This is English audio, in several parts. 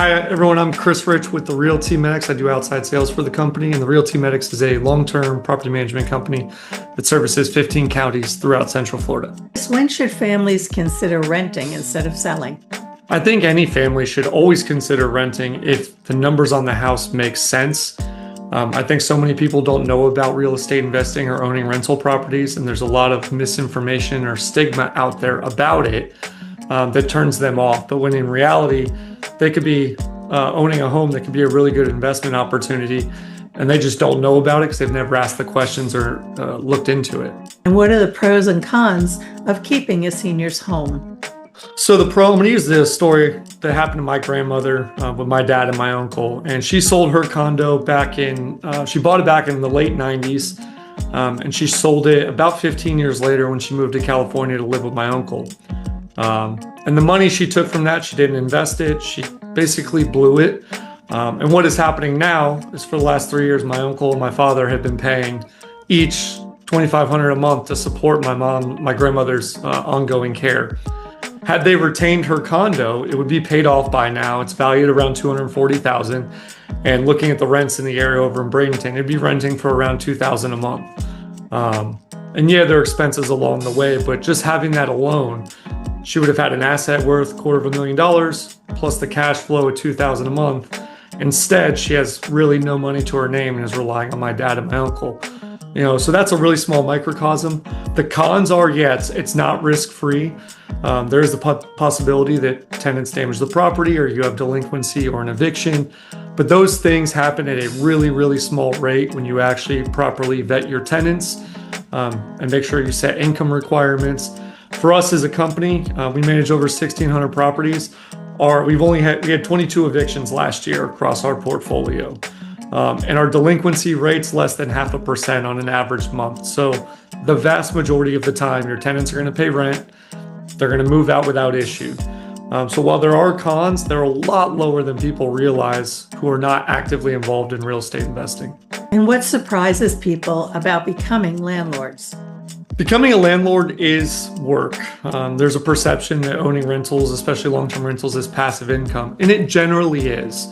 Hi, everyone. I'm Chris Rich with the Realty Medics. I do outside sales for the company, and the Realty Medics is a long-term property management company that services 15 counties throughout Central Florida. When should families consider renting instead of selling? I think any family should always consider renting if the numbers on the house make sense. I think so many people don't know about real estate investing or owning rental properties, and there's a lot of misinformation or stigma out there about it that turns them off. But when in reality, they could be owning a home that could be a really good investment opportunity, and they just don't know about it because they've never asked the questions or looked into it. And what are the pros and cons of keeping a senior's home? So I'm going to use the story that happened to my grandmother with my dad and my uncle. And she sold her condo she bought it back in the late 90s. And she sold it about 15 years later when she moved to California to live with my uncle. And the money she took from that, she didn't invest it. She basically blew it. And what is happening now is for the last 3 years, my uncle and my father have been paying each $2,500 a month to support my grandmother's ongoing care. Had they retained her condo, it would be paid off by now. It's valued around $240,000. And looking at the rents in the area over in Bradenton, it'd be renting for around $2,000 a month. And yeah, there are expenses along the way, but just having that alone, she would have had an asset worth $250,000 plus the cash flow of $2,000 a month. Instead, she has really no money to her name and is relying on my dad and my uncle. So that's a really small microcosm. The cons are, it's not risk-free. There is the possibility that tenants damage the property or you have delinquency or an eviction. But those things happen at a really, really small rate when you actually properly vet your tenants and make sure you set income requirements. For us as a company, we manage over 1,600 properties. We had 22 evictions last year across our portfolio. And our delinquency rate's less than 0.5% on an average month. So the vast majority of the time, your tenants are going to pay rent. They're going to move out without issue. So while there are cons, they're a lot lower than people realize who are not actively involved in real estate investing. And what surprises people about becoming landlords? Becoming a landlord is work. There's a perception that owning rentals, especially long-term rentals, is passive income, and it generally is.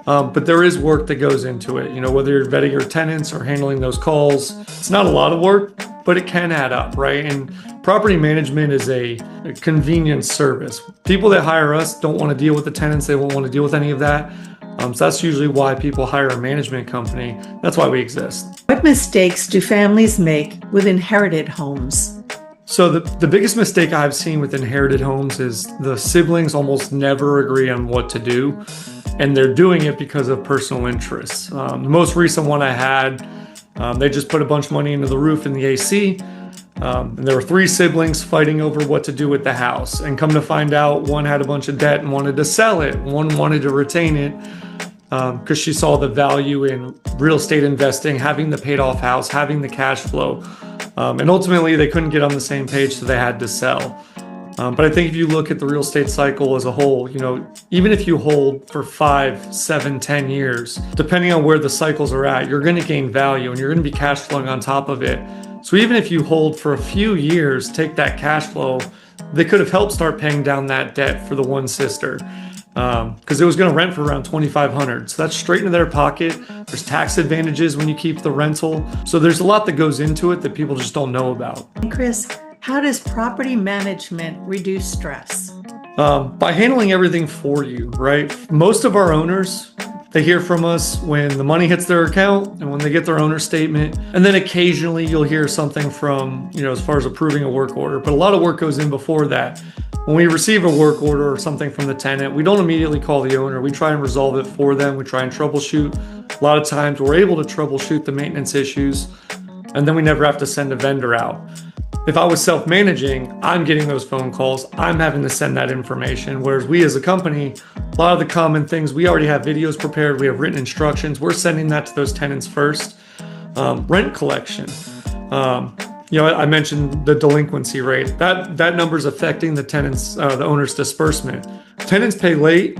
But there is work that goes into it. Whether you're vetting your tenants or handling those calls, it's not a lot of work, but it can add up, right? And property management is a convenience service. People that hire us don't want to deal with the tenants. They won't want to deal with any of that. So that's usually why people hire a management company. That's why we exist. What mistakes do families make with inherited homes? So the biggest mistake I've seen with inherited homes is the siblings almost never agree on what to do. And they're doing it because of personal interests. The most recent one I had, they just put a bunch of money into the roof and the AC. And there were 3 siblings fighting over what to do with the house. And come to find out, one had a bunch of debt and wanted to sell it. One wanted to retain it because she saw the value in real estate investing, having the paid off house, having the cash flow. And ultimately, they couldn't get on the same page, so they had to sell. But I think if you look at the real estate cycle as a whole, even if you hold for 5, 7, 10 years, depending on where the cycles are at, you're going to gain value and you're going to be cash flowing on top of it. So even if you hold for a few years, take that cash flow, they could have helped start paying down that debt for the one sister because it was going to rent for around $2,500. So that's straight into their pocket. There's tax advantages when you keep the rental. So there's a lot that goes into it that people just don't know about. Chris, how does property management reduce stress? By handling everything for you, right? Most of our owners, they hear from us when the money hits their account and when they get their owner statement. And then occasionally you'll hear something from, as far as approving a work order. But a lot of work goes in before that. When we receive a work order or something from the tenant, we don't immediately call the owner. We try and resolve it for them. We try and troubleshoot. A lot of times we're able to troubleshoot the maintenance issues, and then we never have to send a vendor out. If I was self-managing, I'm getting those phone calls. I'm having to send that information. Whereas we as a company, a lot of the common things, we already have videos prepared. We have written instructions. We're sending that to those tenants first. Rent collection. I mentioned the delinquency rate. That number is affecting the owner's disbursement. Tenants pay late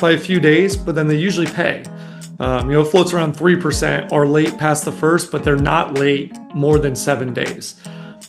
by a few days, but then they usually pay. It floats around 3% are late past the first, but they're not late more than 7 days.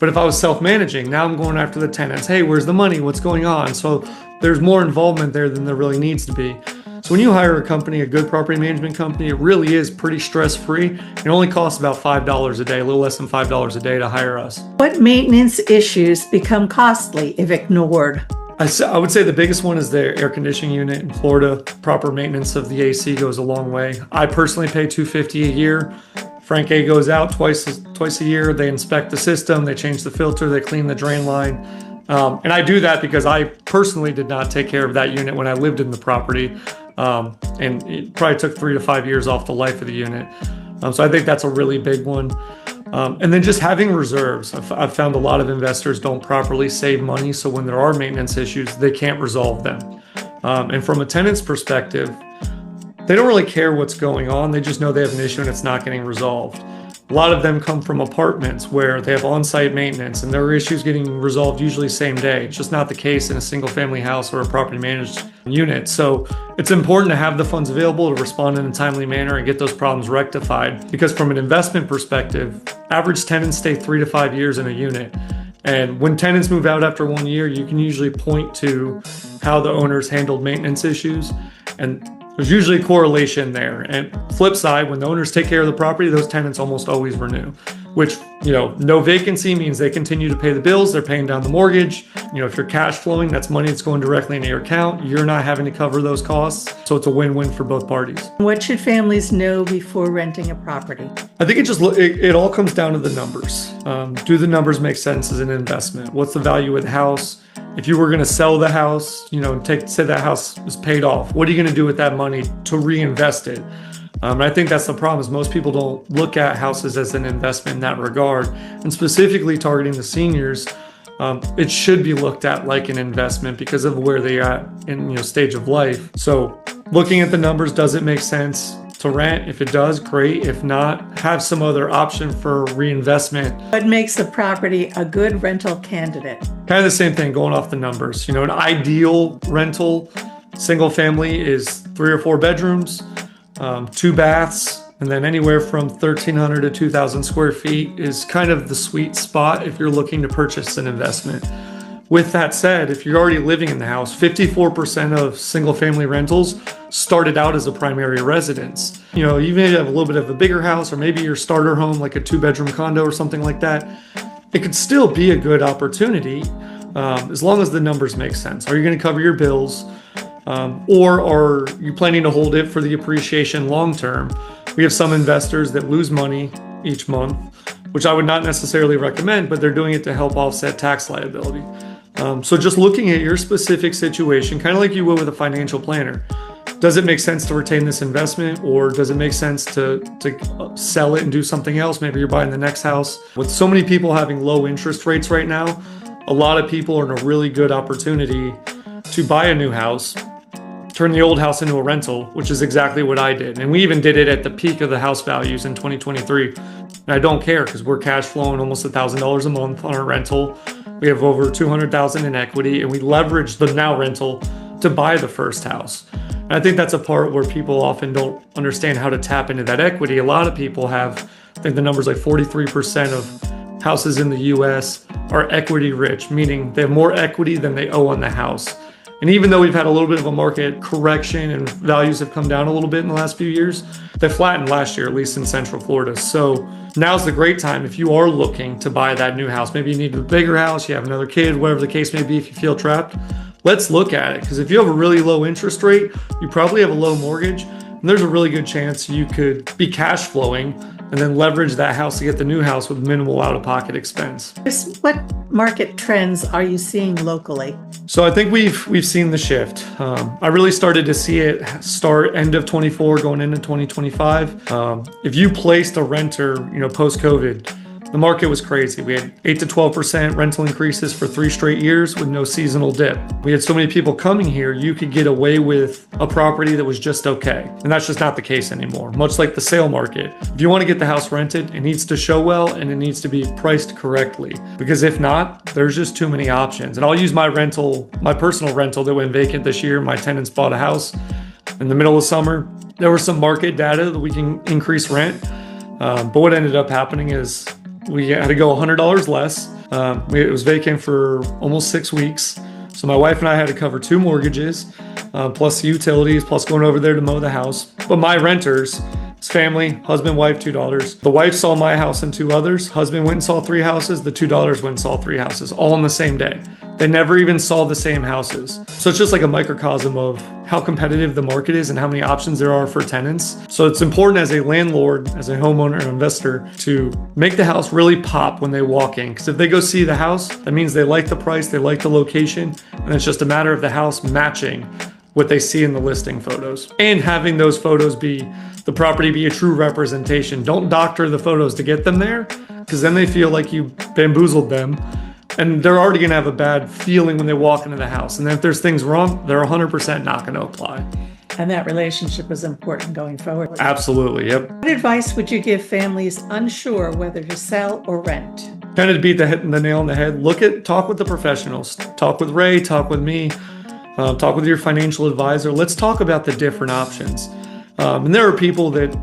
But if I was self-managing, now I'm going after the tenants. Hey, where's the money? What's going on? So there's more involvement there than there really needs to be. So when you hire a company, a good property management company, it really is pretty stress-free. It only costs about $5 a day, a little less than $5 a day to hire us. What maintenance issues become costly if ignored? I would say the biggest one is the air conditioning unit in Florida. Proper maintenance of the AC goes a long way. I personally pay $250 a year. Frank A goes out twice a year. They inspect the system, they change the filter, they clean the drain line. And I do that because I personally did not take care of that unit when I lived in the property. And it probably took 3 to 5 years off the life of the unit. So I think that's a really big one. And then just having reserves. I've found a lot of investors don't properly save money, so when there are maintenance issues, they can't resolve them. And from a tenant's perspective, they don't really care what's going on. They just know they have an issue and it's not getting resolved. A lot of them come from apartments where they have on-site maintenance and there are issues getting resolved usually same day. It's just not the case in a single-family house or a property managed unit. So it's important to have the funds available to respond in a timely manner and get those problems rectified. Because from an investment perspective, average tenants stay 3 to 5 years in a unit. And when tenants move out after 1 year, you can usually point to how the owners handled maintenance issues. And there's usually a correlation there. And flip side, when the owners take care of the property, those tenants almost always renew, which, no vacancy means they continue to pay the bills. They're paying down the mortgage. If you're cash flowing, that's money that's going directly into your account. You're not having to cover those costs. So it's a win-win for both parties. What should families know before renting a property? I think it all comes down to the numbers. Do the numbers make sense as an investment? What's the value of the house? If you were going to sell the house, say that house is paid off, what are you going to do with that money to reinvest it? And I think that's the problem is most people don't look at houses as an investment in that regard. And specifically targeting the seniors, it should be looked at like an investment because of where they are in stage of life. So looking at the numbers, does it make sense to rent? If it does, great. If not, have some other option for reinvestment. What makes the property a good rental candidate? Kind of the same thing, going off the numbers. An ideal rental single family is 3 or 4 bedrooms, 2 baths, and then anywhere from 1,300 to 2,000 square feet is kind of the sweet spot if you're looking to purchase an investment. With that said, if you're already living in the house, 54% of single family rentals started out as a primary residence. Even if you have a little bit of a bigger house or maybe your starter home, like a 2-bedroom condo or something like that, it could still be a good opportunity as long as the numbers make sense. Are you going to cover your bills? Or are you planning to hold it for the appreciation long term? We have some investors that lose money each month, which I would not necessarily recommend, but they're doing it to help offset tax liability. So just looking at your specific situation, kind of like you would with a financial planner, does it make sense to retain this investment or does it make sense to sell it and do something else? Maybe you're buying the next house. With so many people having low interest rates right now, a lot of people are in a really good opportunity to buy a new house, turn the old house into a rental, which is exactly what I did. And we even did it at the peak of the house values in 2023. And I don't care because we're cash flowing almost $1,000 a month on our rental. We have over $200,000 in equity and we leveraged the now rental to buy the first house. And I think that's a part where people often don't understand how to tap into that equity. A lot of people have, I think the number's like 43% of houses in the US are equity rich, meaning they have more equity than they owe on the house. And even though we've had a little bit of a market correction and values have come down a little bit in the last few years, they flattened last year, at least in Central Florida. So now's the great time if you are looking to buy that new house. Maybe you need a bigger house, you have another kid, whatever the case may be, if you feel trapped. Let's look at it, because if you have a really low interest rate, you probably have a low mortgage, and there's a really good chance you could be cash flowing and then leverage that house to get the new house with minimal out-of-pocket expense. What market trends are you seeing locally? So I think we've seen the shift. I really started to see it start end of 24 going into 2025. If you placed a renter, post-COVID, the market was crazy. We had 8 to 12% rental increases for 3 straight years with no seasonal dip. We had so many people coming here, you could get away with a property that was just okay. And that's just not the case anymore. Much like the sale market. If you want to get the house rented, it needs to show well and it needs to be priced correctly. Because if not, there's just too many options. And I'll use my personal rental that went vacant this year. My tenants bought a house in the middle of summer. There was some market data that we can increase rent. But what ended up happening is we had to go $100 less. It was vacant for almost 6 weeks. So my wife and I had to cover 2 mortgages. plus the utilities, plus going over there to mow the house. But my renters, it's family, husband, wife, 2 daughters. The wife saw my house and 2 others. Husband went and saw 3 houses. The 2 daughters went and saw 3 houses, all on the same day. They never even saw the same houses. So it's just like a microcosm of how competitive the market is and how many options there are for tenants. So it's important as a landlord, as a homeowner and investor, to make the house really pop when they walk in. Because if they go see the house, that means they like the price, they like the location, and it's just a matter of the house matching what they see in the listing photos. And having those photos the property be a true representation. Don't doctor the photos to get them there, because then they feel like you bamboozled them. And they're already gonna have a bad feeling when they walk into the house. And then if there's things wrong, they're 100% not gonna apply. And that relationship is important going forward. Absolutely, yep. What advice would you give families unsure whether to sell or rent? Kind of to beat the nail on the head, talk with the professionals. Talk with Ray, talk with me, talk with your financial advisor. Let's talk about the different options. And there are people that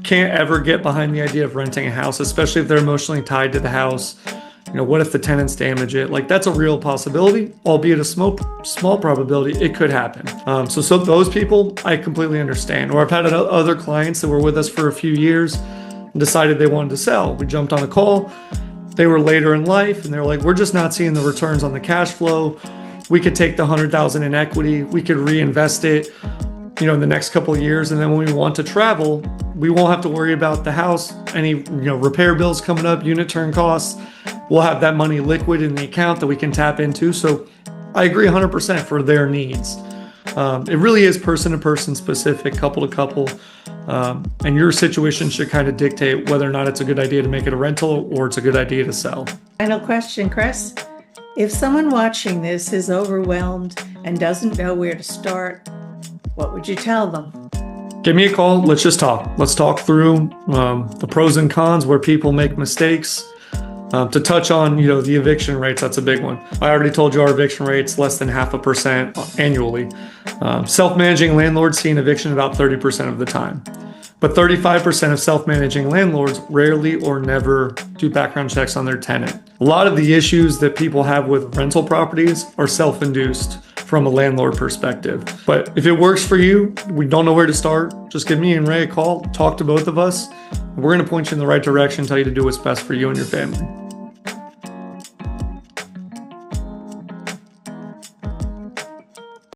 can't ever get behind the idea of renting a house, especially if they're emotionally tied to the house. What if the tenants damage it? Like, that's a real possibility, albeit a small probability. It could happen. So those people, I completely understand. Or I've had other clients that were with us for a few years and decided they wanted to sell. We jumped on a call. They were later in life and they're like, we're just not seeing the returns on the cash flow. We could take the $100,000 in equity. We could reinvest it, in the next couple of years. And then when we want to travel, we won't have to worry about the house, any, repair bills coming up, unit turn costs. We'll have that money liquid in the account that we can tap into. So I agree 100% for their needs. It really is person to person specific, couple to couple. And your situation should kind of dictate whether or not it's a good idea to make it a rental or it's a good idea to sell. Final question, Chris. If someone watching this is overwhelmed and doesn't know where to start, what would you tell them? Give me a call. Let's just talk. Let's talk through the pros and cons, where people make mistakes. To touch on, the eviction rates, that's a big one. I already told you our eviction rate's less than 0.5% annually. Self-managing landlords see an eviction about 30% of the time. But 35% of self-managing landlords rarely or never do background checks on their tenant. A lot of the issues that people have with rental properties are self-induced from a landlord perspective. But if it works for you, we don't know where to start, just give me and Ray a call, talk to both of us. We're gonna point you in the right direction, tell you to do what's best for you and your family.